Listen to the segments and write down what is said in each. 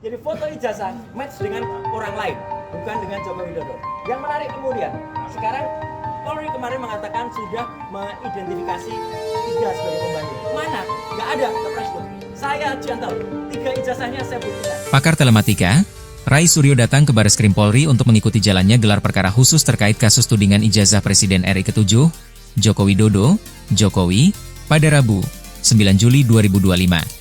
Jadi foto ijazah match dengan orang lain, bukan dengan Joko Widodo. Yang menarik kemudian, sekarang Polri kemarin mengatakan sudah mengidentifikasi 3 sebagai pembanding. Mana? Nggak ada Presiden. Saya contoh, 3 ijazahnya saya buktikan. Pakar telematika, Rai Suryo datang ke Bareskrim Polri untuk mengikuti jalannya gelar perkara khusus terkait kasus tudingan ijazah Presiden RI ke-7, Joko Widodo, Jokowi, pada Rabu, 9 Juli 2025.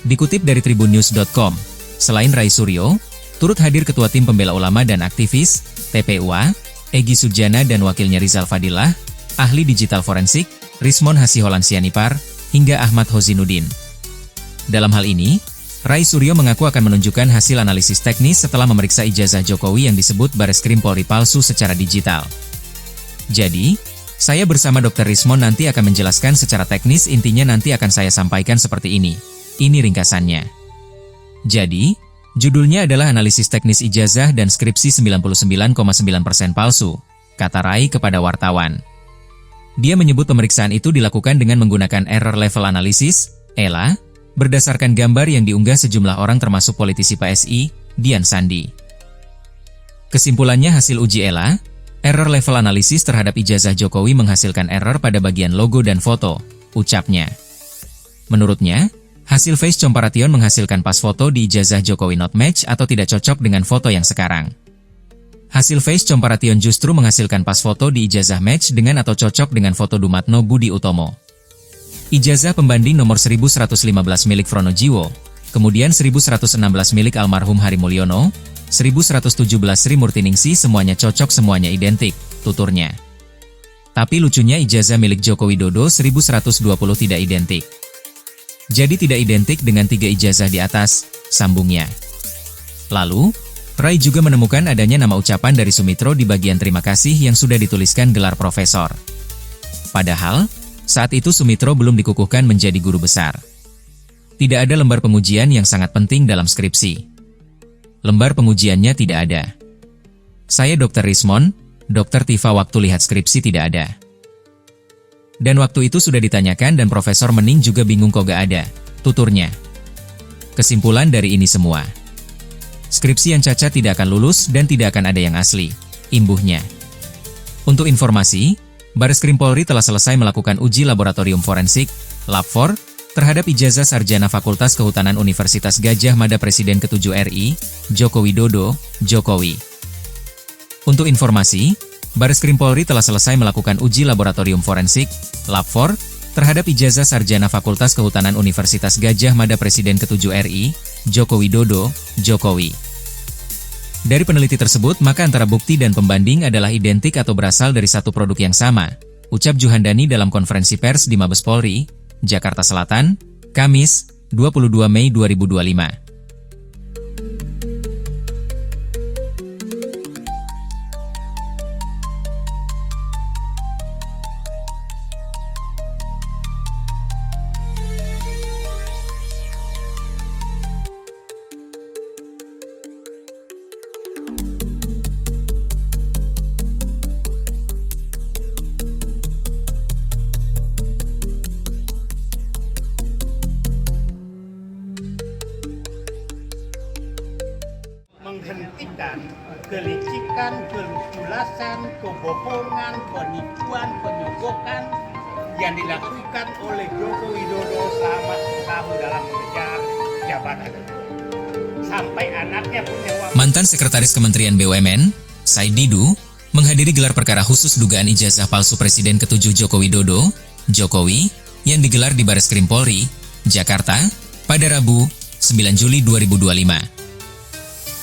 Dikutip dari tribunnews.com, selain Rai Suryo, turut hadir Ketua Tim Pembela Ulama dan Aktivis, TPUA, Egy Sujana dan wakilnya Rizal Fadilah, ahli digital forensik, Rismon Hasiholan Sianipar, hingga Ahmad Hozinuddin. Dalam hal ini, Rai Suryo mengaku akan menunjukkan hasil analisis teknis setelah memeriksa ijazah Jokowi yang disebut Bareskrim Polri palsu secara digital. Jadi, saya bersama Dr. Rismon nanti akan menjelaskan secara teknis, intinya nanti akan saya sampaikan seperti ini. Ini ringkasannya. Jadi, judulnya adalah analisis teknis ijazah dan skripsi 99,9% palsu, kata Rai kepada wartawan. Dia menyebut pemeriksaan itu dilakukan dengan menggunakan error level analysis, ELA, berdasarkan gambar yang diunggah sejumlah orang termasuk politisi PSI, Dian Sandi. Kesimpulannya hasil uji ELA, error level analisis terhadap ijazah Jokowi menghasilkan error pada bagian logo dan foto, ucapnya. Menurutnya, hasil face comparison menghasilkan pas foto di ijazah Jokowi not match atau tidak cocok dengan foto yang sekarang. Hasil face comparison justru menghasilkan pas foto di ijazah match dengan atau cocok dengan foto Dumatno Budi Utomo. Ijazah pembanding nomor 1115 milik Fronojiwo, kemudian 1116 milik almarhum Hari Mulyono, 1117 Sri Murtiningsih semuanya cocok, semuanya identik, tuturnya. Tapi lucunya ijazah milik Joko Widodo 1120 tidak identik. Jadi tidak identik dengan 3 ijazah di atas, sambungnya. Lalu, Rai juga menemukan adanya nama ucapan dari Sumitro di bagian terima kasih yang sudah dituliskan gelar profesor. Padahal, saat itu Sumitro belum dikukuhkan menjadi guru besar. Tidak ada lembar pengujian yang sangat penting dalam skripsi. Lembar pengujiannya tidak ada. Saya Dr. Rismon, Dr. Tifa waktu lihat skripsi tidak ada. Dan waktu itu sudah ditanyakan dan Profesor Mening juga bingung kok gak ada, tuturnya. Kesimpulan dari ini semua, skripsi yang cacat tidak akan lulus dan tidak akan ada yang asli, imbuhnya. Untuk informasi, Bareskrim Polri telah selesai melakukan uji laboratorium forensik, Lab4, terhadap ijazah sarjana Fakultas Kehutanan Universitas Gadjah Mada Presiden ke-7 RI, Joko Widodo, Jokowi. Untuk informasi, Bareskrim Polri telah selesai melakukan uji laboratorium forensik, Lab4, terhadap ijazah sarjana Fakultas Kehutanan Universitas Gadjah Mada Presiden ke-7 RI, Joko Widodo, Jokowi. Dari peneliti tersebut, maka antara bukti dan pembanding adalah identik atau berasal dari satu produk yang sama, ucap Juhandani dalam konferensi pers di Mabes Polri, Jakarta Selatan, Kamis, 22 Mei 2025. Menghentikan kelicikan, kejulasan, kebohongan, penipuan, penyogokan yang dilakukan oleh Joko Widodo selama setahun dalam mengejar jabatan. Sampai anaknya punya Mantan Sekretaris Kementerian BUMN, Said Didu, menghadiri gelar perkara khusus dugaan ijazah palsu Presiden ke-7 Joko Widodo, Jokowi, yang digelar di Bareskrim Polri, Jakarta, pada Rabu, 9 Juli 2025.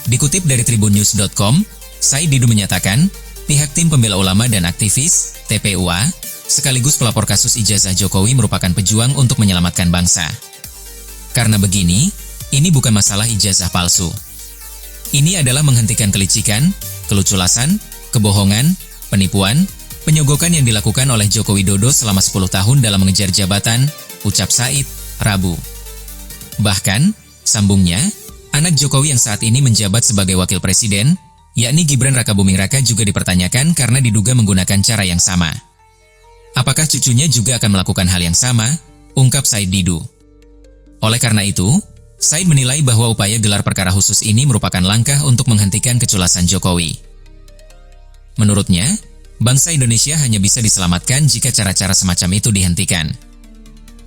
Dikutip dari tribunnews.com, Said Didu menyatakan, pihak Tim Pembela Ulama dan Aktivis, TPUA, sekaligus pelapor kasus ijazah Jokowi merupakan pejuang untuk menyelamatkan bangsa. Karena begini, ini bukan masalah ijazah palsu. Ini adalah menghentikan kelicikan, keluculasan, kebohongan, penipuan, penyogokan yang dilakukan oleh Joko Widodo selama 10 tahun dalam mengejar jabatan, ucap Said, Rabu. Bahkan, sambungnya, anak Jokowi yang saat ini menjabat sebagai wakil presiden, yakni Gibran Rakabuming Raka juga dipertanyakan karena diduga menggunakan cara yang sama. Apakah cucunya juga akan melakukan hal yang sama? Ungkap Said Didu. Oleh karena itu, Said menilai bahwa upaya gelar perkara khusus ini merupakan langkah untuk menghentikan keculasan Jokowi. Menurutnya, bangsa Indonesia hanya bisa diselamatkan jika cara-cara semacam itu dihentikan.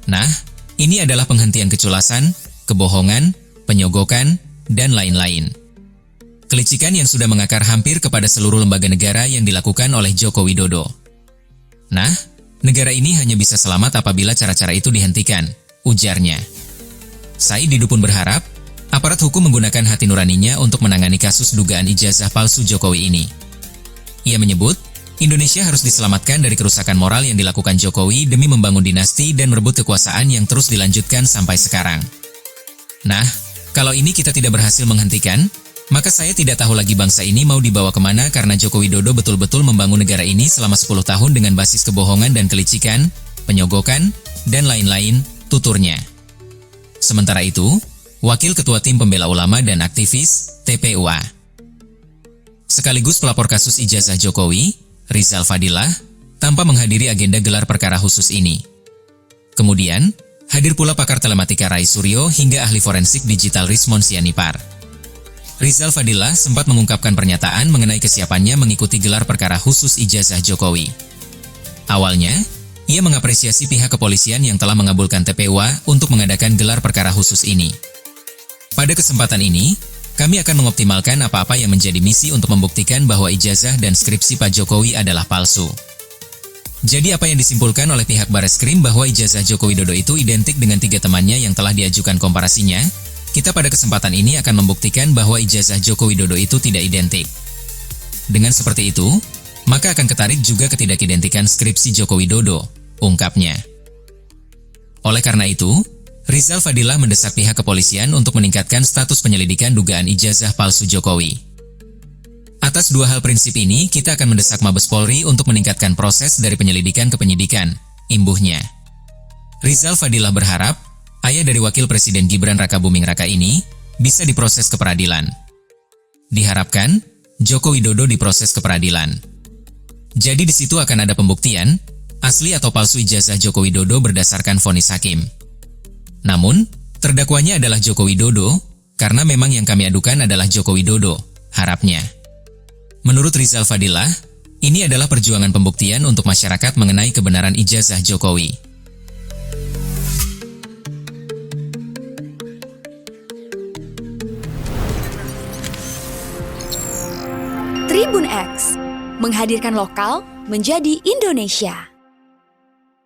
Nah, ini adalah penghentian keculasan, kebohongan, penyogokan, dan lain-lain. Kelicikan yang sudah mengakar hampir kepada seluruh lembaga negara yang dilakukan oleh Joko Widodo. Nah, negara ini hanya bisa selamat apabila cara-cara itu dihentikan, ujarnya. Said Didu pun berharap, aparat hukum menggunakan hati nuraninya untuk menangani kasus dugaan ijazah palsu Jokowi ini. Ia menyebut, Indonesia harus diselamatkan dari kerusakan moral yang dilakukan Jokowi demi membangun dinasti dan merebut kekuasaan yang terus dilanjutkan sampai sekarang. Nah, kalau ini kita tidak berhasil menghentikan, maka saya tidak tahu lagi bangsa ini mau dibawa kemana karena Joko Widodo betul-betul membangun negara ini selama 10 tahun dengan basis kebohongan dan kelicikan, penyogokan, dan lain-lain, tuturnya. Sementara itu, Wakil Ketua Tim Pembela Ulama dan Aktivis, TPUA, sekaligus pelapor kasus ijazah Jokowi, Rizal Fadillah, tanpa menghadiri agenda gelar perkara khusus ini. Kemudian, hadir pula pakar telematika Rai Suryo hingga ahli forensik digital Rismon Sianipar. Rizal Fadillah sempat mengungkapkan pernyataan mengenai kesiapannya mengikuti gelar perkara khusus ijazah Jokowi. Awalnya, ia mengapresiasi pihak kepolisian yang telah mengabulkan TPUA untuk mengadakan gelar perkara khusus ini. Pada kesempatan ini, kami akan mengoptimalkan apa-apa yang menjadi misi untuk membuktikan bahwa ijazah dan skripsi Pak Jokowi adalah palsu. Jadi apa yang disimpulkan oleh pihak Bareskrim bahwa ijazah Joko Widodo itu identik dengan 3 temannya yang telah diajukan komparasinya, kita pada kesempatan ini akan membuktikan bahwa ijazah Joko Widodo itu tidak identik. Dengan seperti itu, maka akan ketarik juga ketidakidentikan skripsi Joko Widodo, ungkapnya. Oleh karena itu, Rizal Fadillah mendesak pihak kepolisian untuk meningkatkan status penyelidikan dugaan ijazah palsu Jokowi. Atas 2 hal prinsip ini, kita akan mendesak Mabes Polri untuk meningkatkan proses dari penyelidikan ke penyidikan, imbuhnya. Rizal Fadillah berharap, ayah dari Wakil Presiden Gibran Rakabuming Raka ini bisa diproses ke peradilan. Diharapkan, Joko Widodo diproses ke peradilan. Jadi di situ akan ada pembuktian, asli atau palsu ijazah Joko Widodo berdasarkan vonis hakim. Namun, terdakwanya adalah Joko Widodo, karena memang yang kami adukan adalah Joko Widodo, harapnya. Menurut Rizal Fadillah, ini adalah perjuangan pembuktian untuk masyarakat mengenai kebenaran ijazah Jokowi. Tribun X, menghadirkan lokal menjadi Indonesia.